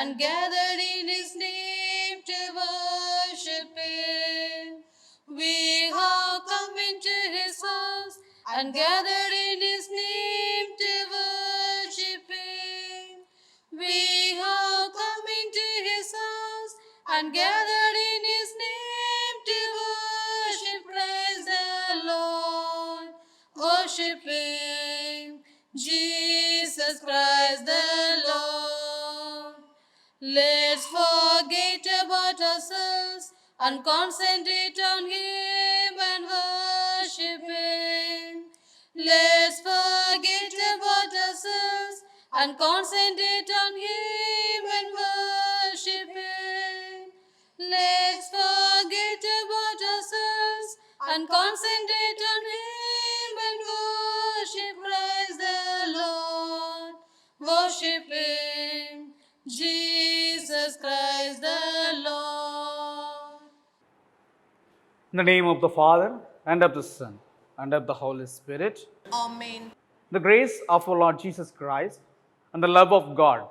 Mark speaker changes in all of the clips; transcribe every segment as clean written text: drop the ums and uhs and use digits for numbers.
Speaker 1: and gathered in his name to worship him. We have come into his house and gathered in his name to worship him. We have come into his house and gathered in his name to worship. Praise the Lord. Worship him, Jesus Christ the Lord. Let's forget about ourselves and concentrate on him and worship him. Let's forget about ourselves and concentrate on him and worship him. Let's forget about ourselves and concentrate on him and worship. Praise the Lord. Worship him, Jesus Christ the Lord.
Speaker 2: In the name of the Father, and of the Son, and of the Holy Spirit.
Speaker 1: Amen.
Speaker 2: The grace of our Lord Jesus Christ, and the love of God,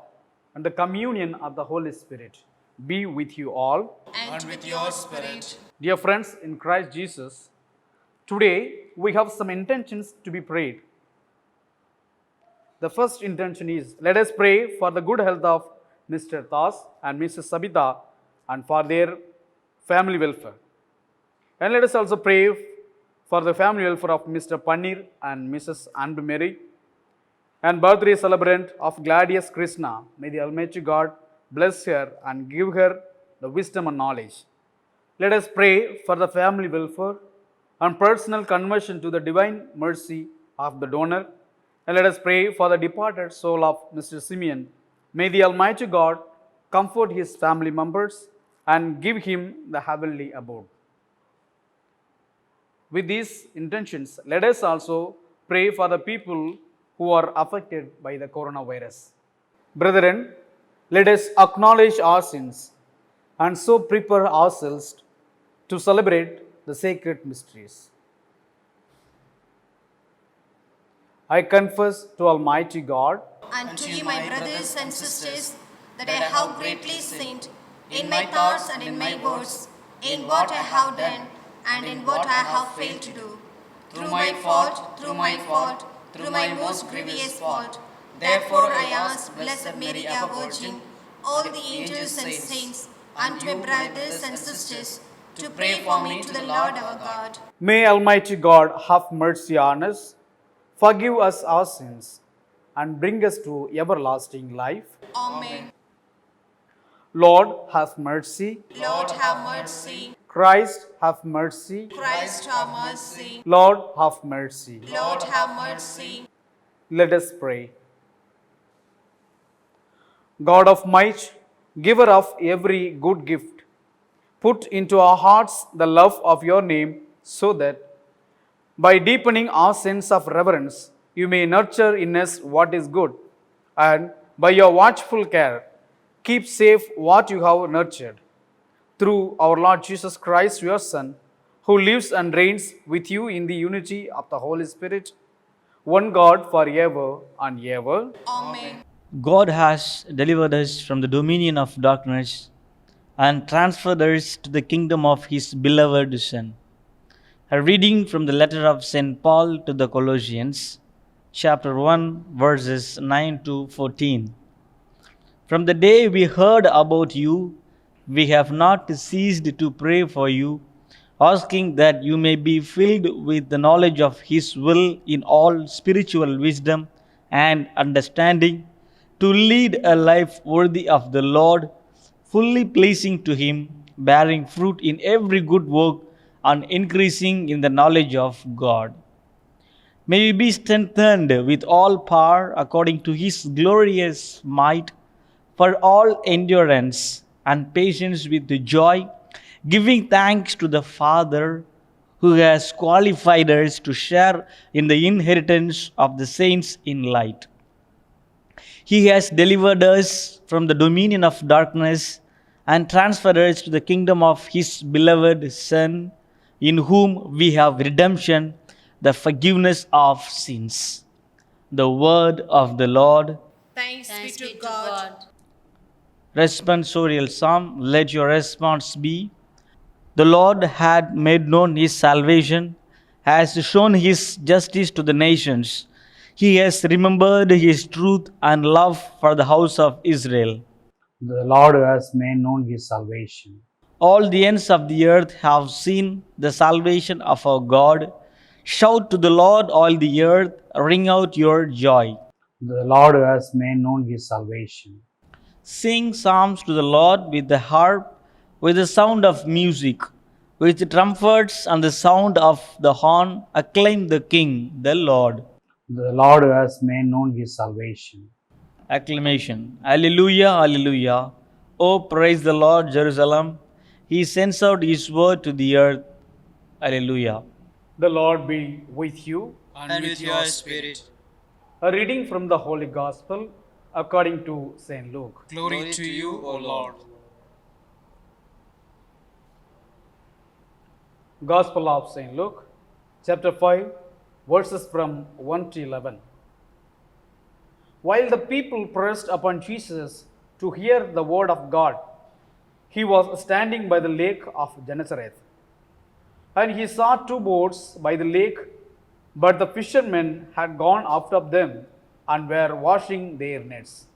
Speaker 2: and the communion of the Holy Spirit be with you all.
Speaker 1: And with your spirit.
Speaker 2: Dear friends in Christ Jesus, today we have some intentions to be prayed. The first intention is, let us pray for the good health of Mr. Das and Mrs. Sabita and for their family welfare. And let us also pray for the family welfare of Mr. Panir and Mrs. Anbu Mary and birthday celebrant of Gladius Krishna. May the Almighty God bless her and give her the wisdom and knowledge. Let us pray for the family welfare and personal conversion to the divine mercy of the donor. And let us pray for the departed soul of Mr. Simeon. May the Almighty God comfort his family members and give him the heavenly abode. With these intentions, let us also pray for the people who are affected by the coronavirus. Brethren, let us acknowledge our sins and so prepare ourselves to celebrate the sacred mysteries. I confess to Almighty God
Speaker 1: And to you, my brothers and sisters, that I have greatly sinned in my thoughts and in my words, in what I have done and in what I have failed to do. Through my fault, through my most grievous fault. Therefore I ask Blessed Mary, our Virgin, all the angels and saints, and my brothers and sisters, to pray for me to the Lord our God.
Speaker 2: May Almighty God have mercy on us, forgive us our sins, and bring us to everlasting life.
Speaker 1: Amen.
Speaker 2: Lord, have mercy.
Speaker 1: Lord, have mercy.
Speaker 2: Christ, have mercy.
Speaker 1: Christ, have mercy.
Speaker 2: Lord, have mercy.
Speaker 1: Lord, have mercy.
Speaker 2: Let us pray. God of might, giver of every good gift, put into our hearts the love of your name, so that by deepening our sense of reverence, you may nurture in us what is good, and by your watchful care, keep safe what you have nurtured. Through our Lord Jesus Christ, your Son, who lives and reigns with you in the unity of the Holy Spirit, one God forever and ever.
Speaker 1: Amen.
Speaker 3: God has delivered us from the dominion of darkness and transferred us to the kingdom of his beloved Son. A reading from the letter of St. Paul to the Colossians, chapter 1, verses 9 to 14. From the day we heard about you, we have not ceased to pray for you, asking that you may be filled with the knowledge of his will in all spiritual wisdom and understanding, to lead a life worthy of the Lord, fully pleasing to him, bearing fruit in every good work and increasing in the knowledge of God. May we be strengthened with all power according to his glorious might, for all endurance and patience with joy, giving thanks to the Father who has qualified us to share in the inheritance of the saints in light. He has delivered us from the dominion of darkness and transferred us to the kingdom of his beloved Son, in whom we have redemption, the forgiveness of sins. The word of the Lord.
Speaker 1: Thanks be to God.
Speaker 3: Responsorial Psalm, let your response be: The Lord had made known his salvation, has shown his justice to the nations. He has remembered his truth and love for the house of Israel.
Speaker 2: The Lord has made known his salvation.
Speaker 3: All the ends of the earth have seen the salvation of our God. Shout to the Lord, all the earth, ring out your joy.
Speaker 2: The Lord has made known his salvation.
Speaker 3: Sing psalms to the Lord with the harp, with the sound of music, with the trumpets and the sound of the horn. Acclaim the King, the Lord.
Speaker 2: The Lord has made known his salvation.
Speaker 3: Acclamation. Alleluia, alleluia. Oh, praise the Lord, Jerusalem. He sends out his word to the earth. Alleluia.
Speaker 2: The Lord be with you.
Speaker 4: and with your spirit.
Speaker 2: A reading from the Holy Gospel according to St. Luke.
Speaker 4: Glory to you, O Lord.
Speaker 2: Gospel of St. Luke, chapter 5, verses from 1 to 11. While the people pressed upon Jesus to hear the word of God, he was standing by the lake of Gennesaret. And he saw two boats by the lake, but the fishermen had gone out of them and were washing their nets.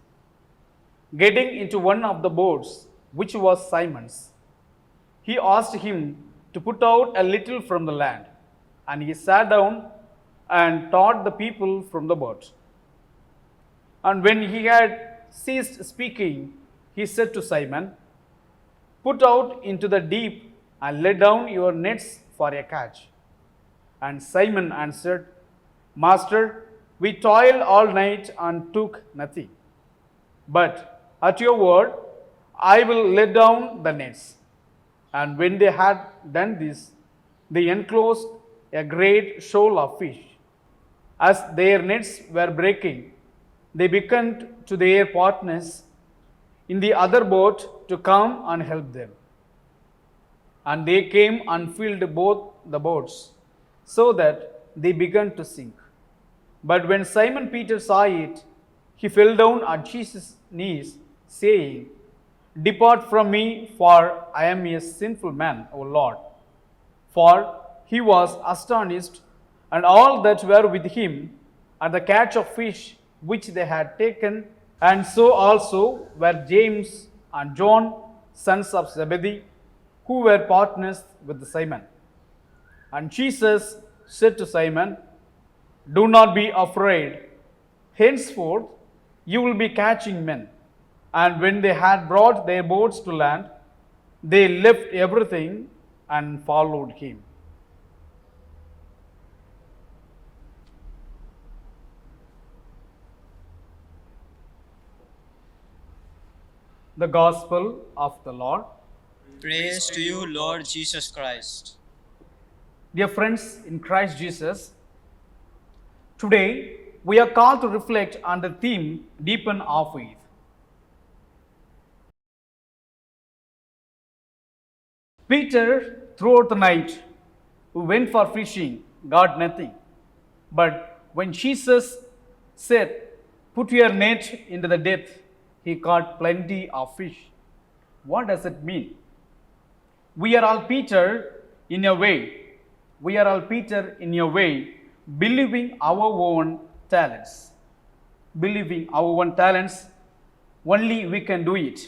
Speaker 2: Getting into one of the boats, which was Simon's, he asked him to put out a little from the land. And he sat down and taught the people from the boat. And when he had ceased speaking, he said to Simon, Put out into the deep and let down your nets for a catch. And Simon answered, Master, we toiled all night and took nothing. But at your word, I will let down the nets. And when they had done this, they enclosed a great shoal of fish. As their nets were breaking, they beckoned to their partners in the other boat to come and help them. And they came and filled both the boats, so that they began to sink. But when Simon Peter saw it, he fell down at Jesus' knees, saying, Depart from me, for I am a sinful man, O Lord. For he was astonished, and all that were with him, at the catch of fish which they had taken, and so also were James and John, sons of Zebedee, who were partners with Simon. And Jesus said to Simon, Do not be afraid. Henceforth you will be catching men. And when they had brought their boats to land, they left everything and followed him. The Gospel of the Lord.
Speaker 4: Praise to you, Lord Jesus Christ.
Speaker 2: Dear friends in Christ Jesus, today we are called to reflect on the theme Deepen our Faith. Peter, throughout the night, who went for fishing, got nothing. But when Jesus said, Put your net into the depth, he caught plenty of fish. What does it mean? We are all Peter in a way. We are all Peter in a way, believing our own talents. Believing our own talents, only we can do it.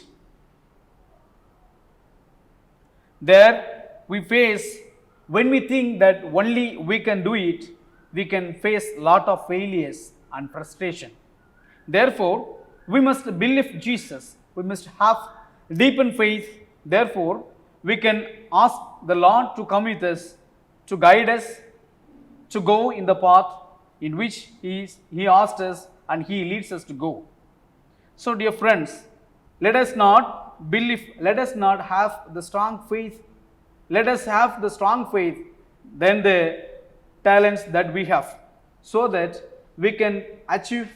Speaker 2: There we face, when we think that only we can do it, we can face a lot of failures and frustration. Therefore, we must believe Jesus. We must have deepened faith. Therefore, we can ask the Lord to come with us, to guide us, to go in the path in which He asked us and He leads us to go. So, dear friends, let us not believe, let us not have the strong faith. Let us have the strong faith than the talents that we have, so that we can achieve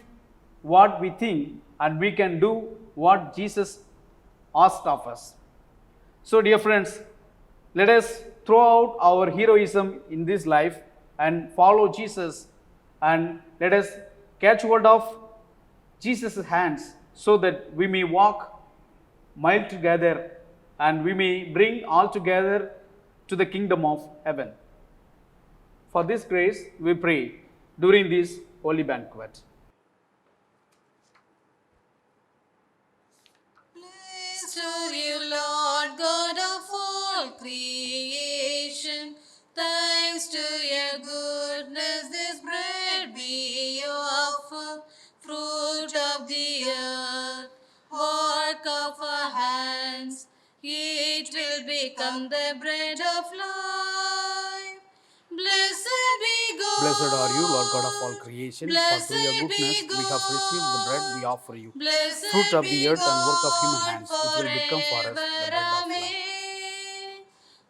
Speaker 2: what we think and we can do what Jesus asked of us. So, dear friends, let us throw out our heroism in this life and follow Jesus, and let us catch hold of Jesus' hands so that we may walk mild together, and we may bring all together to the kingdom of heaven. For this grace we pray during this holy banquet.
Speaker 1: Blessed are you, Lord God of all creation. Thanks to your goodness, this bread we offer, fruit of the earth, work of our hands. It will become the bread of life. Blessed be God.
Speaker 2: Blessed are you, Lord God of all creation, for through your goodness we have received the bread we offer you, fruit of the earth and work of human hands, which will become for us the bread of life.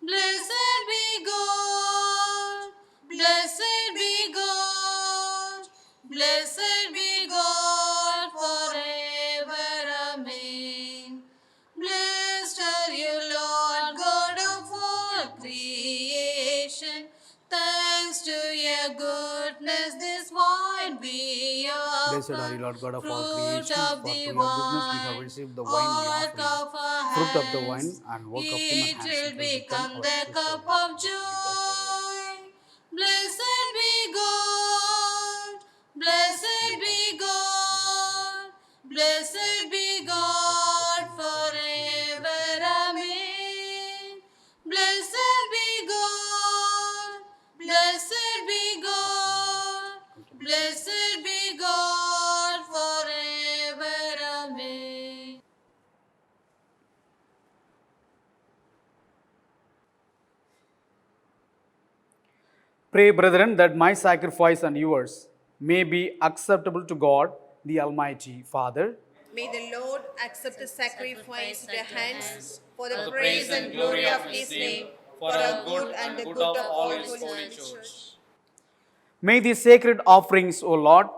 Speaker 1: Blessed be God. Blessed be God. Blessed be God forever. Amen. Blessed are you, Lord God of all creation. Thanks to your goodness, this wine we offer.
Speaker 2: Blessed are you, Lord God of all creation,
Speaker 1: Fruit of
Speaker 2: for
Speaker 1: the
Speaker 2: through your goodness we have
Speaker 1: vine,
Speaker 2: received the wine we
Speaker 1: work
Speaker 2: offer you,
Speaker 1: of our
Speaker 2: fruit of the
Speaker 1: hands.
Speaker 2: wine and work of human
Speaker 1: It
Speaker 2: hands,
Speaker 1: will
Speaker 2: it will become
Speaker 1: become
Speaker 2: our
Speaker 1: the
Speaker 2: sister
Speaker 1: cup of joy. Blessed be God. Blessed be God. Blessed be God forever. Amen. Blessed be God. Blessed be God. Blessed be God forever. Amen.
Speaker 2: Pray, brethren, that my sacrifice and yours may be acceptable to God, the Almighty Father.
Speaker 5: May the Lord accept the sacrifice at your hands for the praise and glory of his name, for our good and the good of all his holy church.
Speaker 2: May these sacred offerings, O Lord,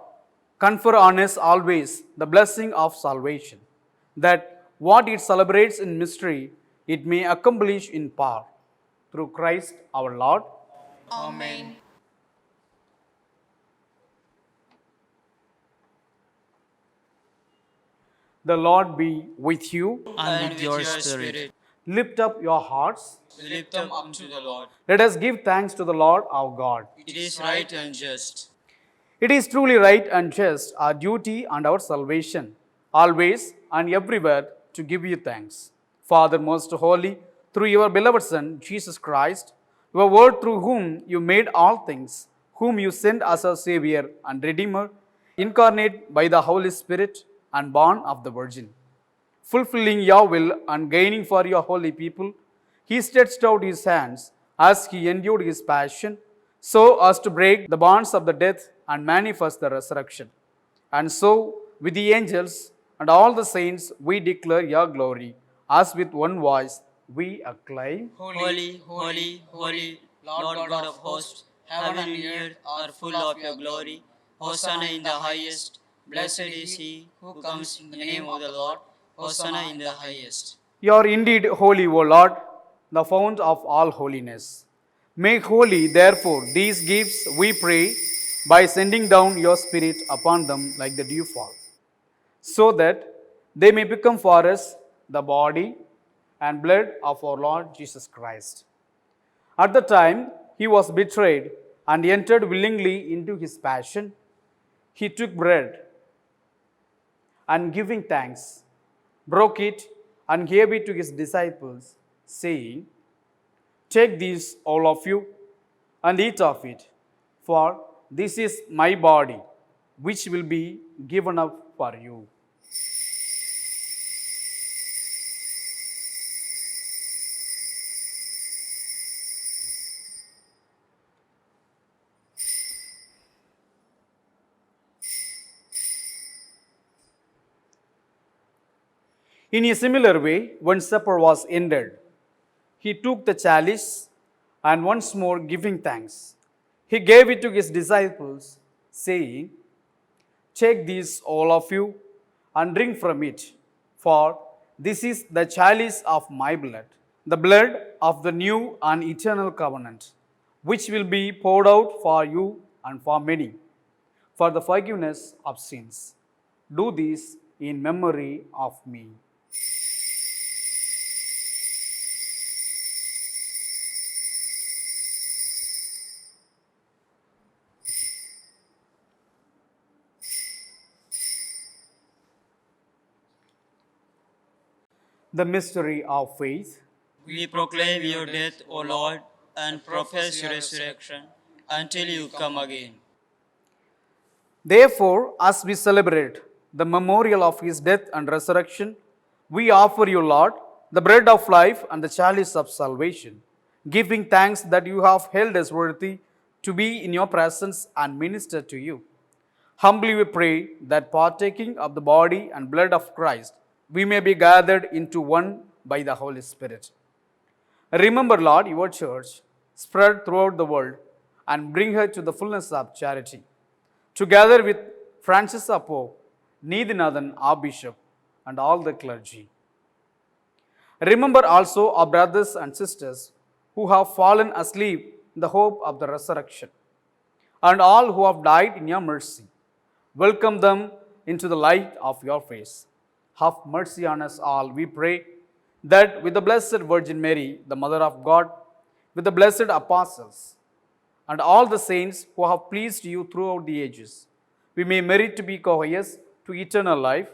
Speaker 2: confer on us always the blessing of salvation, that what it celebrates in mystery, it may accomplish in power. Through Christ our Lord.
Speaker 1: Amen.
Speaker 2: The Lord be with you.
Speaker 3: And with your spirit.
Speaker 2: Lift up your hearts.
Speaker 4: Lift them up to the Lord.
Speaker 2: Let us give thanks to the Lord our God.
Speaker 4: It is right and just.
Speaker 2: It is truly right and just, our duty and our salvation, always and everywhere to give you thanks. Father most holy, through your beloved Son, Jesus Christ, your word through whom you made all things, whom you sent as our Savior and Redeemer, incarnate by the Holy Spirit and born of the Virgin. Fulfilling your will and gaining for your holy people, he stretched out his hands as he endured his passion, so as to break the bonds of the death and manifest the resurrection. And so, with the angels and all the saints, we declare your glory, as with one voice we acclaim.
Speaker 4: Holy, holy, holy, Lord God of hosts, heaven and earth are full of your glory. Hosanna in the highest. Blessed is he who comes in the name of the Lord. Hosanna in the highest.
Speaker 2: You are indeed holy, O Lord, the fount of all holiness. Make holy, therefore, these gifts, we pray, by sending down your Spirit upon them like the dewfall, so that they may become for us the body and blood of our Lord Jesus Christ. At the time he was betrayed and entered willingly into his passion, he took bread and giving thanks, broke it and gave it to his disciples, saying, "Take this, all of you, and eat of it, for this is my body, which will be given up for you." In a similar way, when supper was ended, he took the chalice and once more giving thanks, he gave it to his disciples, saying, "Take this, all of you, and drink from it, for this is the chalice of my blood, the blood of the new and eternal covenant, which will be poured out for you and for many, for the forgiveness of sins. Do this in memory of me." The mystery of faith.
Speaker 4: We proclaim your death, O Lord, and profess your resurrection until you come again.
Speaker 2: Therefore, as we celebrate the memorial of his death and resurrection, we offer you, Lord, the bread of life and the chalice of salvation, giving thanks that you have held us worthy to be in your presence and minister to you. Humbly we pray that partaking of the body and blood of Christ, we may be gathered into one by the Holy Spirit. Remember, Lord, your church spread throughout the world and bring her to the fullness of charity. Together with Francis our Pope, Nidhinathan our Bishop, and all the clergy. Remember also our brothers and sisters who have fallen asleep in the hope of the resurrection, and all who have died in your mercy. Welcome them into the light of your face. Have mercy on us all, we pray, that with the Blessed Virgin Mary, the Mother of God, with the blessed apostles, and all the saints who have pleased you throughout the ages, we may merit to be co-heirs to eternal life,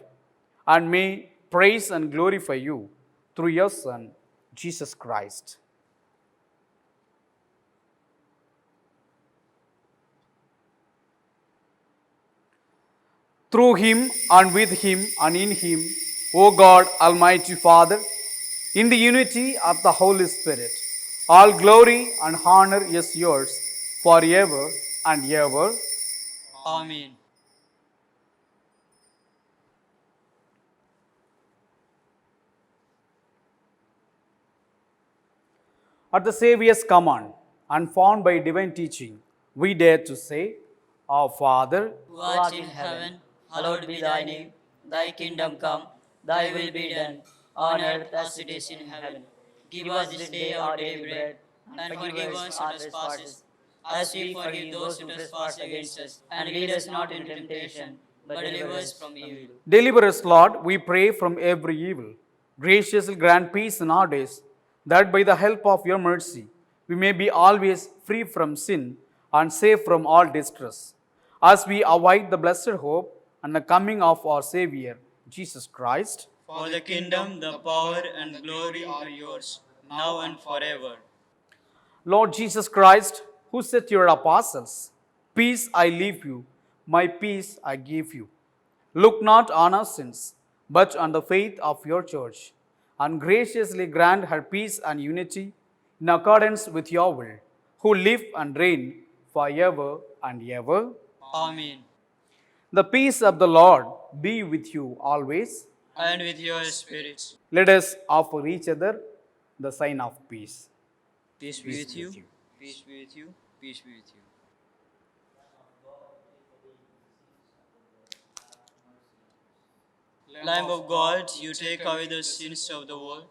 Speaker 2: and may praise and glorify you through your Son, Jesus Christ. Through him, and with him, and in him, O God, Almighty Father, in the unity of the Holy Spirit, all glory and honor is yours forever and ever.
Speaker 4: Amen.
Speaker 2: At the Saviour's command, and formed by divine teaching, we dare to say, Our Father,
Speaker 4: Who art in heaven, hallowed be thy name. Thy kingdom come, thy will be done, on earth as it is in heaven. Give us this day our daily bread, and forgive us our trespasses, as we forgive those who trespass against us. And lead us not into temptation, but deliver us from evil.
Speaker 2: deliver us, Lord, we pray, from every evil. Graciously grant peace in our days, that by the help of your mercy, we may be always free from sin and safe from all distress, as we await the blessed hope and the coming of our Savior, Jesus Christ.
Speaker 4: For the kingdom, the power, and the glory are yours, now and forever.
Speaker 2: Lord Jesus Christ, who said to your apostles, Peace I leave you, my peace I give you. Look not on our sins, but on the faith of your church, and graciously grant her peace and unity in accordance with your will, who live and reign forever and ever.
Speaker 4: Amen.
Speaker 2: The peace of the Lord be with you always.
Speaker 4: And with your spirits.
Speaker 2: Let us offer each other the sign of peace.
Speaker 4: Peace be with you. Peace be with you. Peace be with you. Lamb of God, you take away the sins of the world.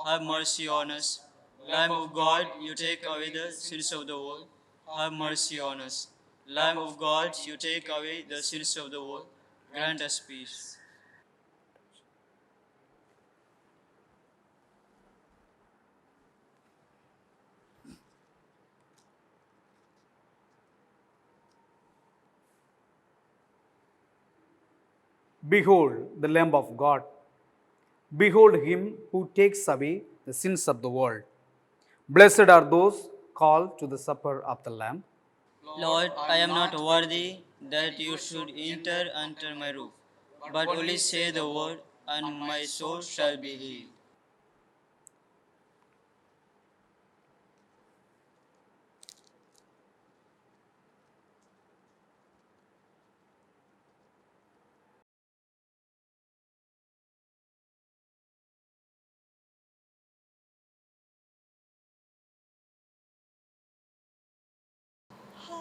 Speaker 4: Have mercy on us. Lamb of God, you take away the sins of the world. Have mercy on us. Lamb of God, you take away the sins of the world. Grant us peace.
Speaker 2: Behold the Lamb of God. Behold him who takes away the sins of the world. Blessed are those called to the supper of the Lamb.
Speaker 4: Lord, I am not worthy that you should enter under my roof, but only say the word, and my soul shall be healed.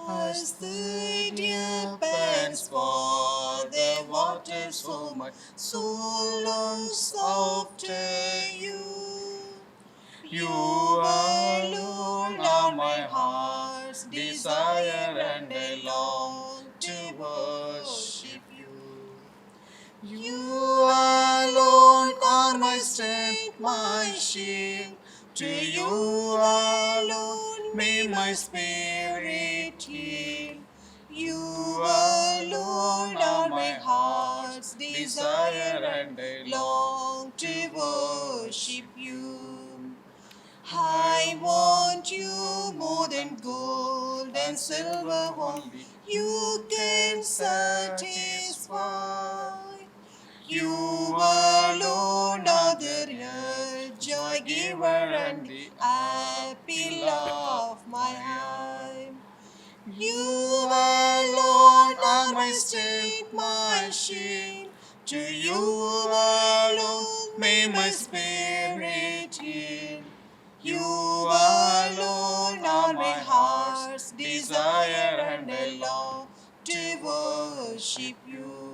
Speaker 5: As the deer pants for the water, so my soul longs after you. You alone are my heart's desire, and I long to worship you. You alone are my strength, my shield. To you alone may my spirit yield. You alone are my heart's desire, and I long to worship you. I want you more than gold and silver, only you can satisfy. You alone are the real joy giver and the apple of my eye. You alone are my strength, my shield. To you alone may my spirit yield. You alone are my heart's desire, and I long to worship you.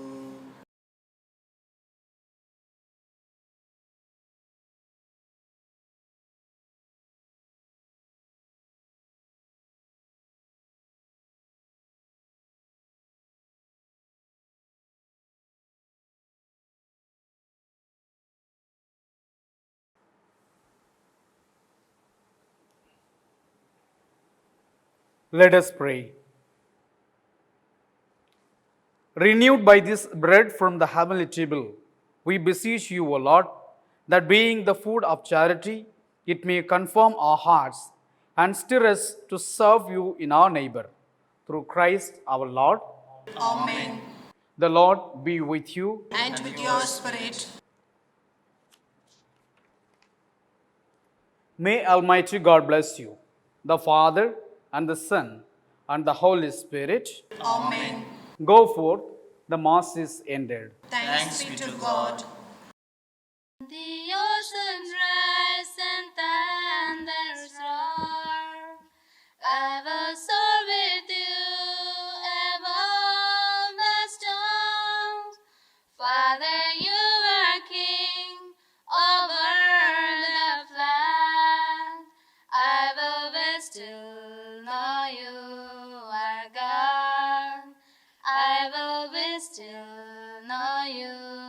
Speaker 2: Let us pray. Renewed by this bread from the heavenly table, we beseech you, O Lord, that being the food of charity, it may confirm our hearts and stir us to serve you in our neighbor. Through Christ our Lord.
Speaker 1: Amen.
Speaker 2: The Lord be with you.
Speaker 1: And with your spirit.
Speaker 2: May Almighty God bless you, the Father and the Son and the Holy Spirit.
Speaker 1: Amen.
Speaker 2: Go forth, the Mass is ended.
Speaker 1: Thanks be to God.
Speaker 6: The oceans rise and thunders roar. I will soar with you above the storms. Father, you are King over the flood. I will be still, know you are God. I will be still, know you